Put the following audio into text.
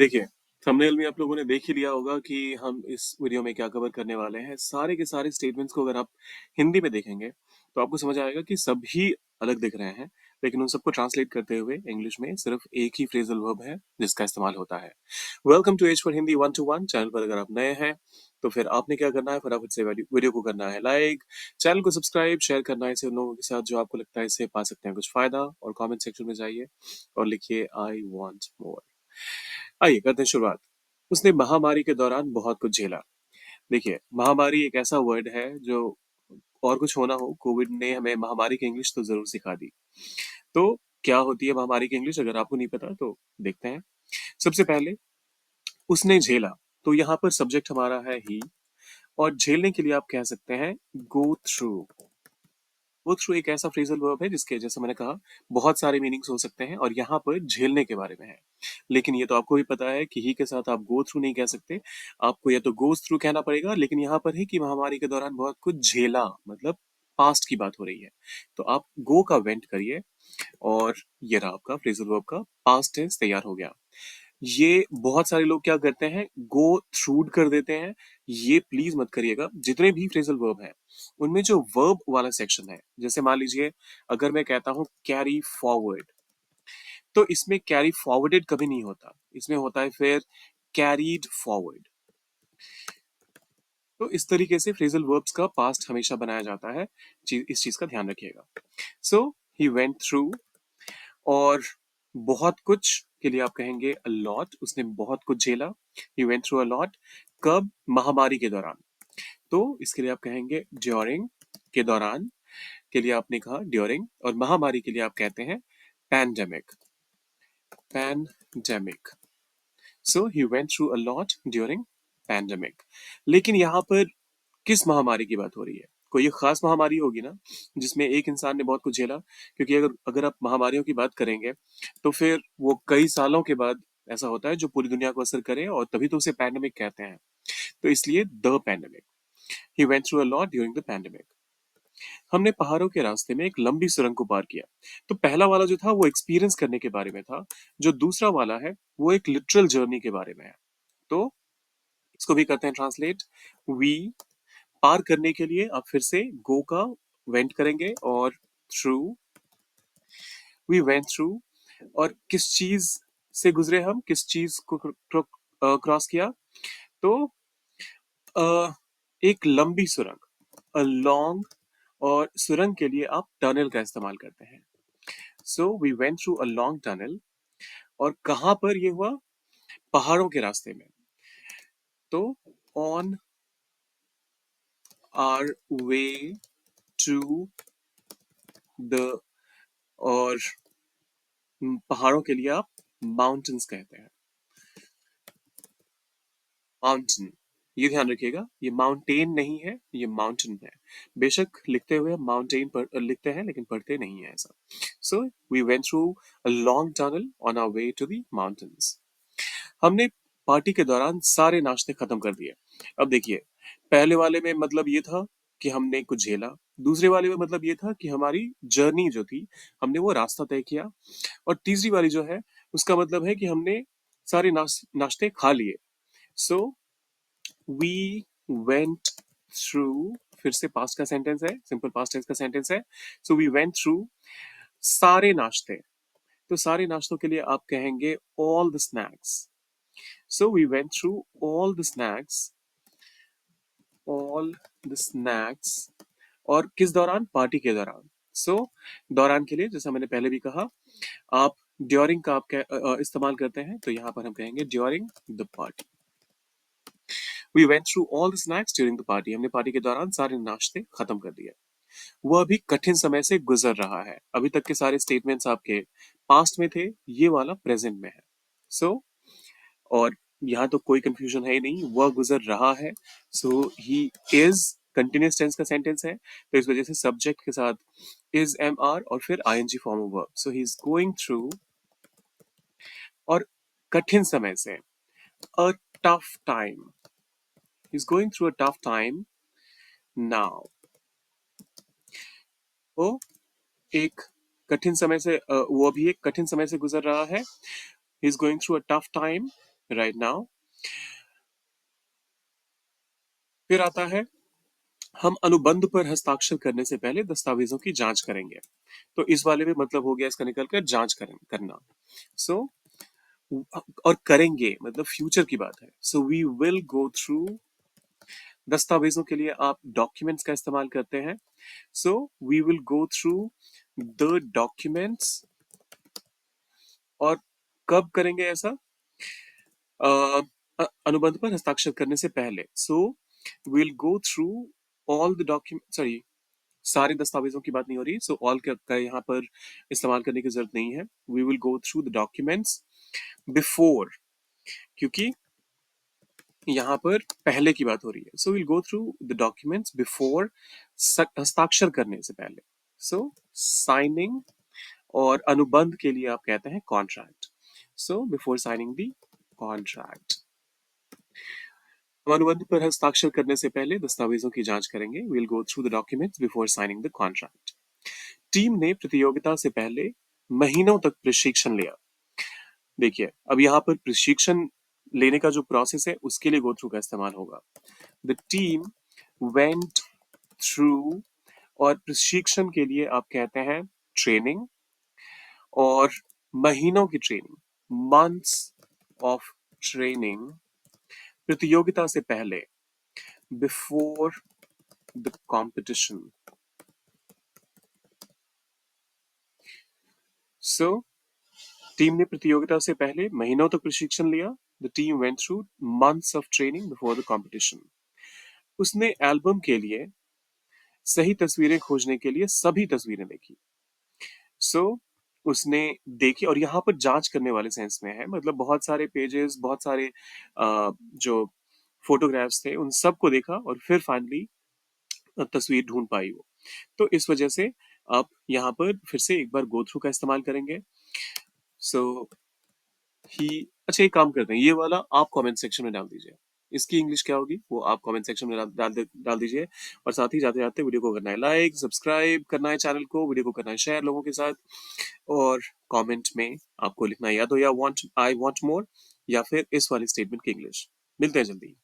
देखिए, थंबनेल में आप लोगों ने देख ही लिया होगा कि हम इस वीडियो में क्या कवर करने वाले हैं। सारे के सारे स्टेटमेंट्स को अगर आप हिंदी में देखेंगे, तो आपको समझ आएगा कि सभी अलग दिख रहे हैं, लेकिन उन सबको ट्रांसलेट करते हुए इंग्लिश में सिर्फ एक ही फ्रेजल वर्ब है, जिसका इस्तेमाल होता है। Welcome to edge for Hindi 1 to 1 channel पर अगर आप नए हैं, तो फिर आपने क्या करना है, फटाफट से वीडियो को करना है लाइक, चैनल को सब्सक्राइब, शेयर करना है इसे उन लोगों के साथ जो आपको लगता है इससे पा सकते हैं कुछ फायदा, और कमेंट सेक्शन में जाइए और लिखिए आई वांट मोर। आइए करते हैं शुरुआत। उसने महामारी के दौरान बहुत कुछ झेला। देखिए, महामारी एक ऐसा वर्ड है जो और कुछ होना हो, कोविड ने हमें महामारी की इंग्लिश तो जरूर सिखा दी। तो क्या होती है महामारी की इंग्लिश, अगर आपको नहीं पता तो देखते हैं। सबसे पहले उसने झेला, तो यहाँ पर सब्जेक्ट हमारा है ही, और झेलने के लिए आप कह सकते हैं गो थ्रू। गो थ्रू एक ऐसा फ्रेजल वर्ब है जिसके, जैसे मैंने कहा, बहुत सारे मीनिंग्स हो सकते हैं, और यहाँ पर झेलने के बारे में है। लेकिन ये तो आपको भी पता है कि ही के साथ आप गो थ्रू नहीं कह सकते, आपको या तो गोज थ्रू कहना पड़ेगा। लेकिन यहाँ पर है कि महामारी के दौरान बहुत कुछ झेला, मतलब पास्ट की बात हो रही है। तो आप गो का वेंट करिए, और ये रहा आपका फ्रेजल वर्ब का पास्ट टेंस तैयार हो गया। ये बहुत सारे लोग क्या करते हैं, गो थ्रू कर देते हैं। ये प्लीज मत करिएगा। जितने भी फ्रेजल वर्ब हैं, उनमें जो वर्ब वाला सेक्शन है, जैसे मान लीजिए अगर मैं कहता हूं कैरी फॉरवर्ड, तो इसमें कैरी फॉरवर्डेड कभी नहीं होता, इसमें होता है फिर कैरीड फॉरवर्ड। तो इस तरीके से फ्रेजल वर्ब्स का पास्ट हमेशा बनाया जाता है। इस चीज का ध्यान रखिएगा। सो ही वेंट थ्रू, और बहुत कुछ के लिए आप कहेंगे अ लॉट। उसने बहुत कुछ झेला, he went through a lot. कब? महामारी के दौरान। तो इसके लिए आप कहेंगे ड्यूरिंग। के दौरान के लिए आपने कहा ड्यूरिंग, और महामारी के लिए आप कहते हैं pandemic. Pandemic. So he went through a lot during pandemic. लेकिन यहाँ पर किस महामारी की बात हो रही है? कोई एक खास महामारी होगी ना, जिसमें एक इंसान ने बहुत कुछ झेला। क्योंकि अगर अगर आप महामारियों की बात करेंगे, तो फिर वो कई सालों के बाद ऐसा होता है जो पूरी दुनिया को असर करे, और तभी तो उसे पैंडेमिक कहते हैं। तो इसलिए the pandemic. He went through a lot during the pandemic. हमने पहाड़ों के रास्ते में एक लंबी सुरंग को पार किया। तो पहला वाला जो था वो एक्सपीरियंस करने के बारे में था। जो दूसरा वाला है वो एक लिटरल जर्नी के बारे में है। तो इसको भी करते हैं ट्रांसलेट। वी, पार करने के लिए आप फिर से गो का वेंट करेंगे, और थ्रू। वी वेंट थ्रू, और किस चीज से गुजरे हम, किस चीज को क्रॉस किया? तो एक लंबी सुरंग, अ लॉन्ग, और सुरंग के लिए आप टनल का इस्तेमाल करते हैं। So we went through a long tunnel. और कहां पर ये हुआ? पहाड़ों के रास्ते में। तो on our way to the, और पहाड़ों के लिए आप माउंटेन्स कहते हैं। माउंटेन, ये ध्यान रखिएगा, ये माउंटेन नहीं है, ये माउंटेन है। बेशक लिखते हुए हम माउंटेन पर लिखते हैं, लेकिन पढ़ते नहीं है ऐसा। So we went through a long tunnel on our way to the mountains. हमने पार्टी के दौरान सारे नाश्ते खत्म कर दिए। अब देखिए, पहले वाले में मतलब ये था कि हमने कुछ झेला। दूसरे वाले में मतलब ये था कि हमारी जर्नी जो थी, हमने वो रास्ता तय किया। और तीसरी वाली जो है, उसका मतलब है कि हमने सारे नाश्ते खा लिए। सो वी वेंट थ्रू, फिर से पास्ट का सेंटेंस है, सिंपल पास्ट टेंस का सेंटेंस है। सो वी वेंट थ्रू सारे नाश्ते। तो सारे नाश्तों के लिए आप कहेंगे all the snacks. So we went through all the snacks. All the snacks, और किस दौरान? पार्टी के दौरान। सो दौरान के लिए, जैसा मैंने पहले भी कहा, आप ड्यूरिंग का आप इस्तेमाल करते हैं। तो यहां पर हम कहेंगे during the party. We went through all the snacks during the party. हमने पार्टी के दौरान सारे नाश्ते खत्म कर दिए। वह अभी कठिन समय से गुजर रहा है। अभी तक के सारे स्टेटमेंट्स आपके पास्ट में थे, ये वाला प्रेजेंट में है। सो और यहाँ तो कोई कंफ्यूजन है ही नहीं, वह गुजर रहा है। सो ही इज कंटिन्यूस टेंस का सेंटेंस है, तो इस वजह से सब्जेक्ट के साथ इज एम आर, और फिर ING form of verb. So he is going through, और कठिन समय से, a tough time. He is going through a tough time now. वो एक कठिन समय से वो अभी एक कठिन समय से गुजर रहा है। ही is going through a tough time right now. फिर आता है, हम अनुबंध पर हस्ताक्षर करने से पहले दस्तावेजों की जांच करेंगे। तो इस वाले में मतलब हो गया इसका निकल कर जांच करना। सो और करेंगे मतलब फ्यूचर की बात है। So we will go through, दस्तावेजों के लिए आप डॉक्यूमेंट्स का इस्तेमाल करते हैं। So we will go through the documents. और कब करेंगे ऐसा? अनुबंध पर हस्ताक्षर करने से पहले। सो will go through all the document, sorry, सारे दस्तावेजों की बात नहीं हो रही। सो ऑल का यहाँ पर इस्तेमाल करने की जरूरत नहीं है। We will go through the documents before, क्योंकि यहाँ पर पहले की बात हो रही है। So will go through the documents before, हस्ताक्षर करने से पहले। सो साइनिंग, और अनुबंध के लिए आप कहते हैं contract. So before signing the contract. हम अनुबंध पर हस्ताक्षर करने से पहले दस्तावेजों की जांच करेंगे। Will go through the documents before signing the contract. Team ने प्रतियोगिता से पहले महीनों तक प्रशिक्षण लिया। देखिए, अब यहाँ पर प्रशिक्षण लेने का जो प्रोसेस है उसके लिए गो थ्रू का इस्तेमाल होगा। द टीम वेंट थ्रू, और प्रशिक्षण के लिए आप कहते हैं ट्रेनिंग, और महीनों की ट्रेनिंग, मंथ्स ऑफ ट्रेनिंग, प्रतियोगिता से पहले, before the competition. So team ने प्रतियोगिता से पहले महीनों तक प्रशिक्षण लिया। The team went through months of training before the competition. उसने एल्बम के लिए सही तस्वीरें खोजने के लिए सभी तस्वीरें देखी। सो उसने देखी, और यहाँ पर जांच करने वाले सेंस में है, मतलब बहुत सारे पेजेस, बहुत सारे जो फोटोग्राफ्स थे उन सबको देखा और फिर फाइनली तस्वीर ढूंढ पाई वो। तो इस वजह से आप यहाँ पर फिर से एक बार गो थ्रू का इस्तेमाल करेंगे। सो ही, अच्छा एक काम करते हैं, ये वाला आप कमेंट सेक्शन में डाल दीजिए। इसकी इंग्लिश क्या होगी वो आप कमेंट सेक्शन में डाल दीजिए। और साथ ही जाते जाते वीडियो को करना है लाइक, सब्सक्राइब करना है चैनल को, वीडियो को करना है शेयर लोगों के साथ। और कमेंट में आपको लिखना है या तो या वांट, आई वांट मोर, या फिर इस वाली स्टेटमेंट की इंग्लिश। मिलते हैं जल्दी।